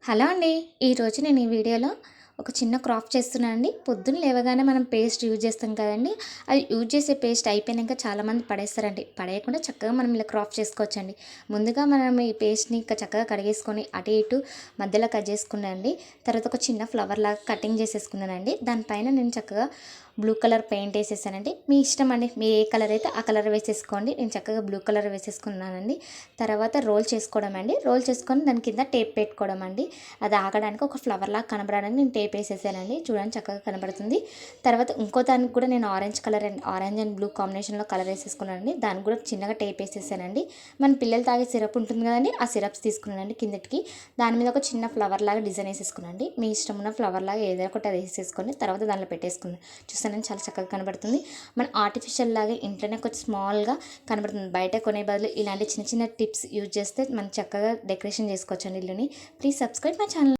Hello అండి. ఈరోజు నేను ఈ వీడియోలో ఒక చిన్న క్రాఫ్ట్ చేస్తున్నాను అండి. పొద్దున్న లేవగానే మనం పేస్ట్ యూజ్ చేస్తాం కదండీ! అది యూజ్ చేసే పేస్ట్ అయిపోయినాక చాలామంది పడేస్తారండి. పడేయకుండా చక్కగా మనం ఇలా క్రాఫ్ట్ చేసుకోవచ్చండి. ముందుగా మనం ఈ పేస్ట్‌ని ఇంకా చక్కగా కడిగేసుకొని అటు ఇటు మధ్యలో కట్ చేసుకున్నానండి. తర్వాత ఒక చిన్న ఫ్లవర్ లాగా కటింగ్ చేసేసుకున్నానండి. దానిపైన నేను చక్కగా బ్లూ కలర్ పెయింట్ వేసేసానండి. మీ ఇష్టం అండి. మీరు ఏ కలర్ అయితే ఆ కలర్ వేసేసుకోండి. నేను చక్కగా బ్లూ కలర్ వేసేసుకున్నానండి. తర్వాత రోల్ చేసుకోవడం అండి. రోల్ చేసుకొని దాని కింద టేప్ పెట్టుకోవడం అండి. అది ఆగడానికి ఒక ఫ్లవర్ లాగా కనబడడానికి నేను టేప్ వేసేసానండి. చూడండి చక్కగా కనబడుతుంది. తర్వాత ఇంకో దానికి కూడా నేను ఆరెంజ్ అండ్ బ్లూ కాంబినేషన్లో కలర్ వేసేసుకున్నానండి. దానికి కూడా చిన్నగా టేప్ వేసేసానండి. మన పిల్లలు తాగే సిరప్ ఉంటుంది కదండి, ఆ సిరప్స్ తీసుకున్నానండి కిందటికి. దాని మీద ఒక చిన్న ఫ్లవర్ లాగా డిజైన్ వేసేసుకున్నానండి. మీ ఇష్టం ఉన్న ఫ్లవర్ లాగా ఏదో ఒకటి అది వేసేసుకొని తర్వాత దానిలో పెట్టేసుకున్నాను. చూస్తానని చాలా చక్కగా కనబడుతుంది. మన ఆర్టిఫిషియల్ లాగా ఇంట్లోనే కొంచెం స్మాల్గా కనబడుతుంది. బయట కొనే బదులు ఇలాంటి చిన్న చిన్న టిప్స్ యూజ్ చేస్తే మనం చక్కగా డెకరేషన్ చేసుకోవచ్చండి ఇల్లుని. Please subscribe my channel.